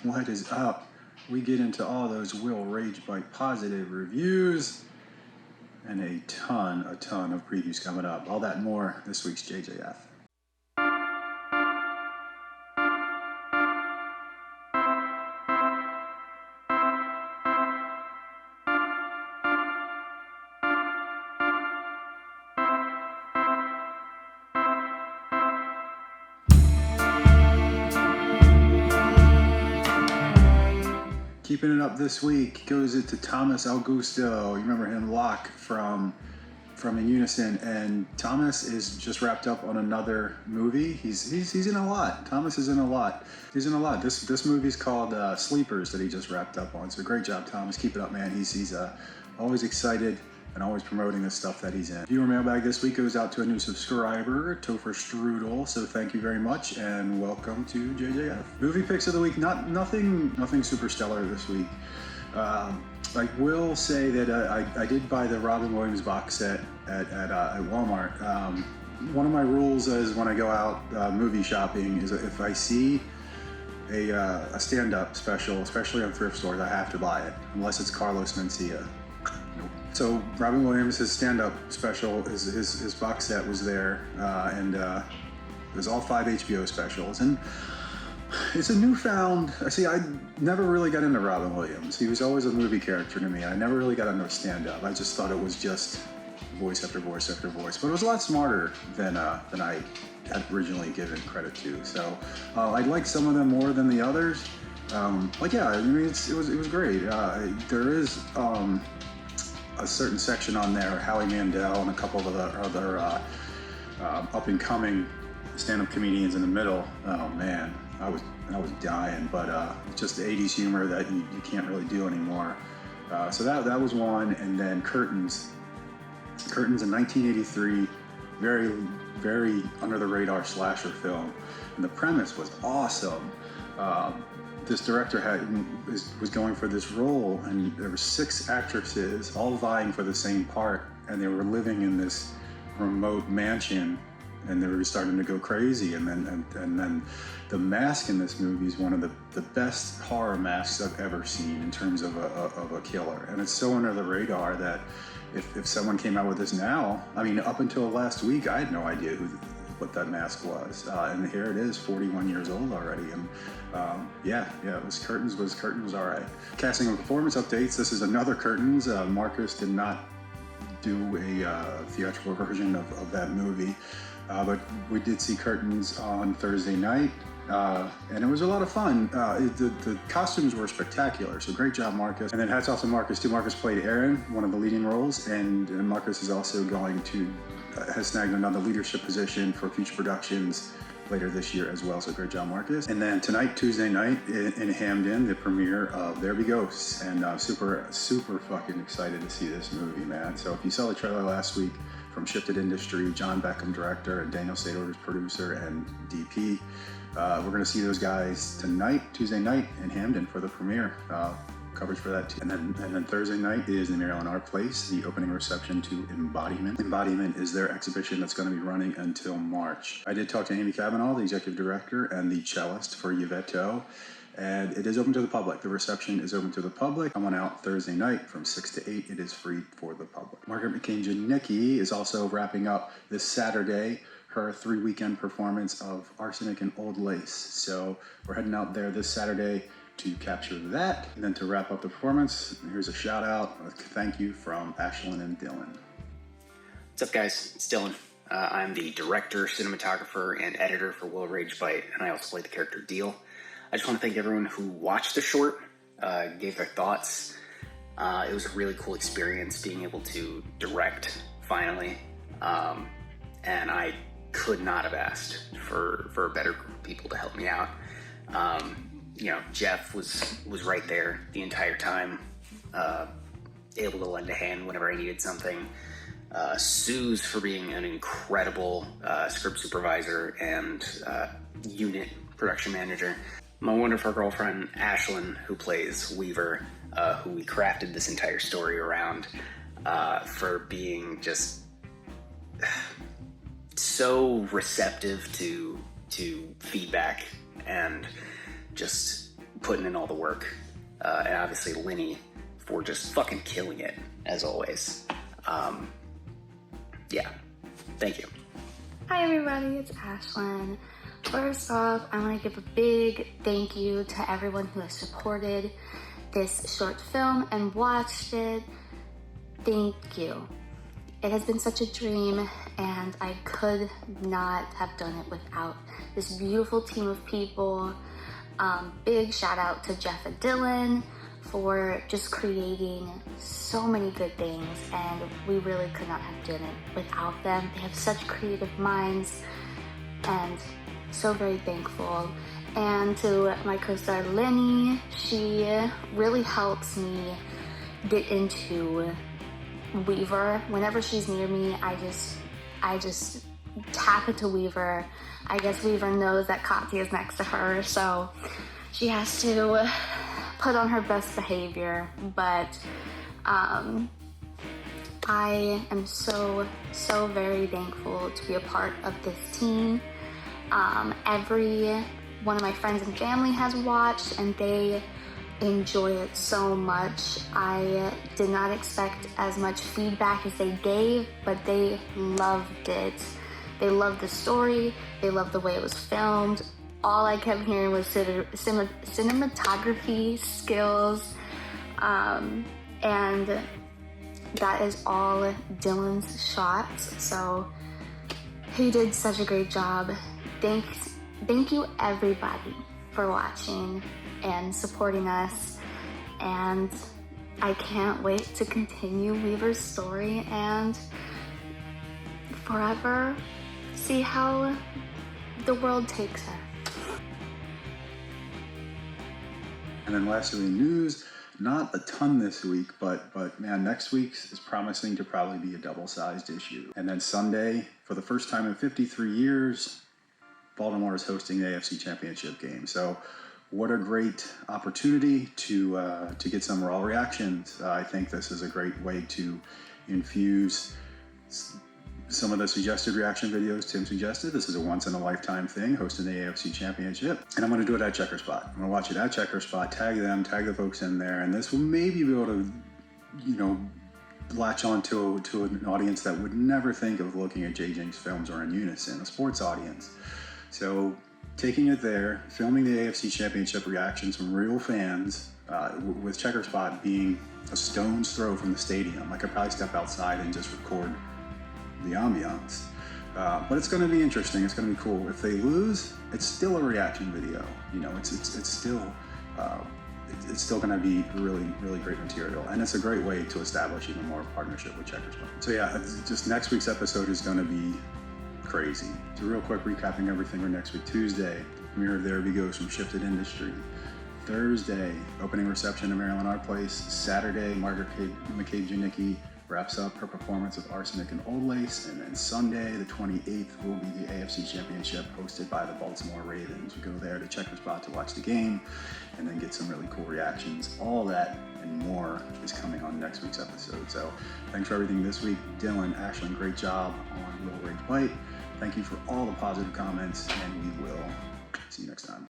what is up? We get into all those Will Rage Bite positive reviews and a ton of previews coming up. All that and more this week's JJF. Keeping it up this week goes it to Thomas Augusto. You remember him, Locke from In Unison, and Thomas is just wrapped up on another movie. He's in a lot. Thomas is in a lot. He's in a lot. This movie's called Sleepers that he just wrapped up on. So great job, Thomas. Keep it up, man. He's always excited and always promoting the stuff that he's in. Viewer mailbag this week goes out to a new subscriber, Topher Strudel. So thank you very much and welcome to JJF. Movie picks of the week. Nothing super stellar this week. I will say that I did buy the Robin Williams box set at Walmart. One of my rules is when I go out movie shopping is if I see a stand-up special, especially on thrift stores, I have to buy it, unless it's Carlos Mencia. Nope. So Robin Williams, his stand-up special, his box set was there, and it was all 5 HBO specials. And it's a newfound. I never really got into Robin Williams. He was always a movie character to me. I never really got into stand-up. I just thought it was just voice after voice after voice. But it was a lot smarter than I had originally given credit to. So I liked some of them more than the others. But yeah, I mean, it was great. There is a certain section on there, Howie Mandel and a couple of other up-and-coming stand-up comedians in the middle. Oh man. I was dying, but just the 80s humor that you can't really do anymore. So that was one, and then Curtains in 1983, very, very under the radar slasher film, and the premise was awesome. This director was going for this role, and there were 6 actresses all vying for the same part, and they were living in this remote mansion. And they were starting to go crazy, and then the mask in this movie is one of the best horror masks I've ever seen in terms of a killer. And it's so under the radar that if someone came out with this now, I mean, up until last week, I had no idea what that mask was, and here it is, 41 years old already. And it was Curtains was all right. Casting and performance updates. This is another Curtains. Marcus did not do a theatrical version of that movie. But we did see Curtains on Thursday night, and it was a lot of fun. The costumes were spectacular, so great job, Marcus. And then hats off to Marcus, too. Marcus played Aaron, one of the leading roles, and Marcus is also has snagged another leadership position for future productions later this year as well, so great job, Marcus. And then tonight, Tuesday night, in Hamden, the premiere of There Be Ghosts, and super fucking excited to see this movie, man. So if you saw the trailer last week, from Shifted Industry, John Beckham director, and Daniel Sador's producer and DP. We're going to see those guys tonight, Tuesday night, in Hamden for the premiere. Coverage for that too. And then Thursday night is the Maryland Art Place, the opening reception to Embodiment. Embodiment is their exhibition that's going to be running until March. I did talk to Amy Cavanaugh, the executive director, and the cellist for Yvetto. And it is open to the public. The reception is open to the public. Come on out Thursday night from 6 to 8. It is free for the public. Margaret McCain Janicki is also wrapping up this Saturday her 3-weekend performance of Arsenic and Old Lace. So we're heading out there this Saturday to capture that. And then to wrap up the performance, here's a shout out, a thank you from Ashlyn and Dillon. What's up, guys? It's Dillon. I'm the director, cinematographer, and editor for Will Rage Bite, and I also play the character Deal. I just want to thank everyone who watched the short, gave their thoughts. It was a really cool experience being able to direct, finally. And I could not have asked for a better group of people to help me out. Jeff was right there the entire time, able to lend a hand whenever I needed something. Suze for being an incredible script supervisor and unit production manager. My wonderful girlfriend, Ashlyn, who plays Weaver, who we crafted this entire story around, for being just so receptive to feedback and just putting in all the work. And obviously Linny for just fucking killing it, as always. Yeah, thank you. Hi everybody, it's Ashlyn. First off, I want to give a big thank you to everyone who has supported this short film and watched it. Thank you. It has been such a dream, and I could not have done it without this beautiful team of people. Big shout out to Jeff and Dillon for just creating so many good things, and we really could not have done it without them. They have such creative minds, and so very thankful. And to my co-star Lenny, she really helps me get into Weaver. Whenever she's near me, I just tap into Weaver. I guess Weaver knows that Katya is next to her, so she has to put on her best behavior. But I am so very thankful to be a part of this team. Every one of my friends and family has watched, and they enjoy it so much. I did not expect as much feedback as they gave, but they loved it. They loved the story, they loved the way it was filmed. All I kept hearing was cinematography skills, and that is all Dillon's shots, so he did such a great job. Thank you everybody for watching and supporting us, and I can't wait to continue Weaver's story and forever see how the world takes her. And then lastly, news, not a ton this week, but man, next week's is promising to probably be a double-sized issue. And then Sunday, for the first time in 53 years, Baltimore is hosting the AFC Championship game. So what a great opportunity to get some raw reactions. I think this is a great way to infuse some of the suggested reaction videos Tim suggested. This is a once-in-a-lifetime thing, hosting the AFC Championship. And I'm going to do it at Checker Spot. I'm going to watch it at Checker Spot, tag them, tag the folks in there, and this will maybe be able to, latch on to an audience that would never think of looking at Jinx films or in Unison, a sports audience. So taking it there, filming the AFC Championship reactions from real fans, with Checker Spot being a stone's throw from the stadium. I could probably step outside and just record the ambiance. But it's going to be interesting. It's going to be cool. If they lose, it's still a reaction video. It's still going to be really great material, and it's a great way to establish even more partnership with Checker Spot. So yeah, just next week's episode is going to be crazy. So real quick, recapping everything for next week. Tuesday, premiere of There He Goes from Shifted Industry. Thursday, opening reception at Maryland Art Place. Saturday, Margaret McCabe-Janicki wraps up her performance of Arsenic and Old Lace. And then Sunday, the 28th, will be the AFC Championship hosted by the Baltimore Ravens. We go there to Checker Spot to watch the game and then get some really cool reactions. All that and more is coming on next week's episode. So thanks for everything this week. Dillon, Ashlyn, great job on Will Rage Bite. Thank you for all the positive comments, and we will see you next time.